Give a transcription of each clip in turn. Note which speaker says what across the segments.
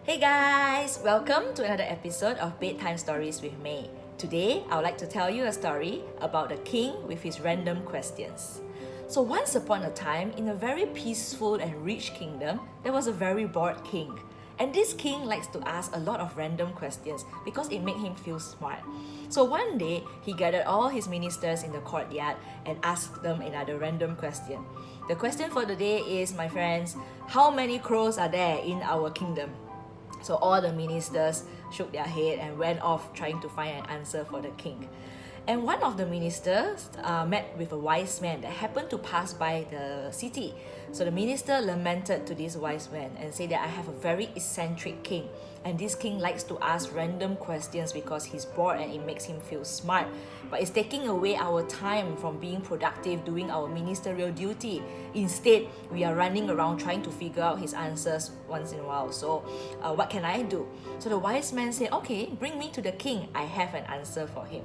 Speaker 1: Hey guys! Welcome to another episode of Bedtime Stories with May. Today, I would like to tell you a story about the king with his random questions. So once upon a time, in a very peaceful and rich kingdom, there was a very bored king. And this king likes to ask a lot of random questions because it made him feel smart. So one day, he gathered all his ministers in the courtyard and asked them another random question. The question for the day is, my friends, how many crows are there in our kingdom? So all the ministers shook their head and went off trying to find an answer for the king. And one of the ministers met with a wise man that happened to pass by the city. So the minister lamented to this wise man and said that I have a very eccentric king. And this king likes to ask random questions because he's bored and it makes him feel smart. But it's taking away our time from being productive, doing our ministerial duty. Instead, we are running around trying to figure out his answers once in a while. So what can I do? So the wise man said, okay, bring me to the king. I have an answer for him.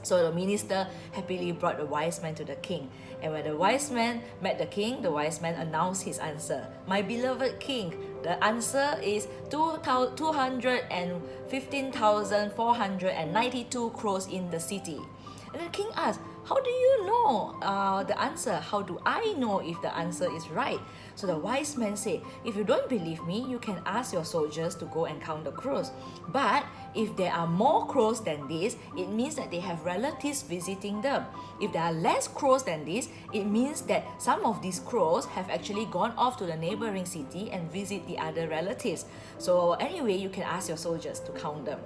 Speaker 1: So the minister happily brought the wise man to the king. And when the wise man met the king, the wise man announced his answer. My beloved king, the answer is 215,492 crows in the city. And the king asked, how do you know the answer? How do I know if the answer is right? So the wise man said, if you don't believe me, you can ask your soldiers to go and count the crows. But if there are more crows than this, it means that they have relatives visiting them. If there are less crows than this, it means that some of these crows have actually gone off to the neighboring city and visit the other relatives. So anyway, you can ask your soldiers to count them.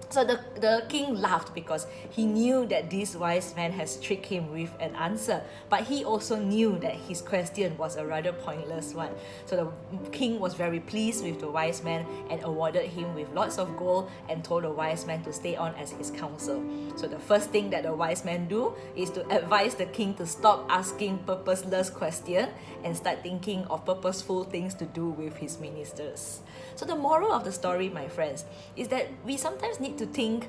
Speaker 1: So the king laughed because he knew that this wise man has tricked him with an answer, but he also knew that his question was a rather pointless one. So the king was very pleased with the wise man and awarded him with lots of gold and told the wise man to stay on as his counsel. So the first thing that the wise man do is to advise the king to stop asking purposeless questions and start thinking of purposeful things to do with his ministers. So the moral of the story, my friends, is that we sometimes need to think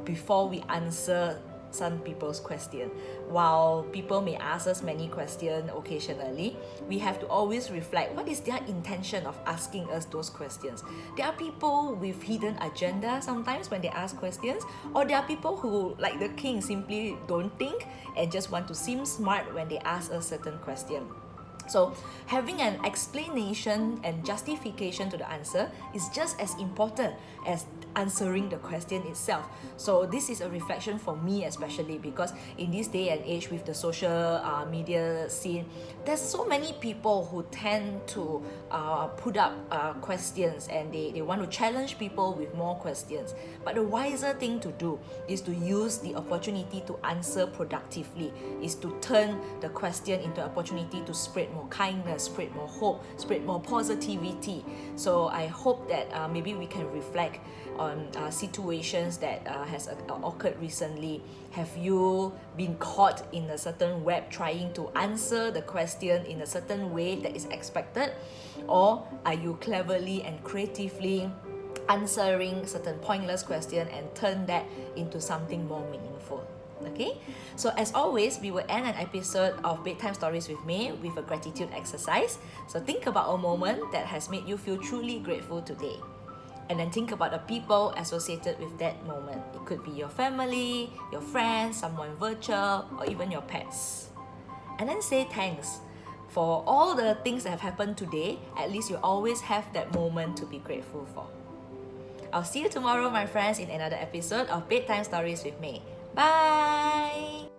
Speaker 1: before we answer some people's question. While people may ask us many questions occasionally, we have to always reflect what is their intention of asking us those questions. There are people with hidden agenda sometimes when they ask questions, or there are people who, like the king, simply don't think and just want to seem smart when they ask a certain question. So having an explanation and justification to the answer is just as important as answering the question itself. So this is a reflection for me especially because in this day and age with the social media scene, there's so many people who tend to put up questions and they want to challenge people with more questions. But the wiser thing to do is to use the opportunity to answer productively, is to turn the question into an opportunity to spread more kindness, spread more hope, spread more positivity. So I hope that maybe we can reflect on situations that has occurred recently. Have you been caught in a certain web trying to answer the question in a certain way that is expected? Or are you cleverly and creatively answering certain pointless question and turn that into something more meaningful? Okay, so as always, we will end an episode of Bedtime Stories with May with a gratitude exercise. So think about a moment that has made you feel truly grateful today. And then think about the people associated with that moment. It could be your family, your friends, someone virtual, or even your pets. And then say thanks for all the things that have happened today. At least you always have that moment to be grateful for. I'll see you tomorrow, my friends, in another episode of Bedtime Stories with May. Bye!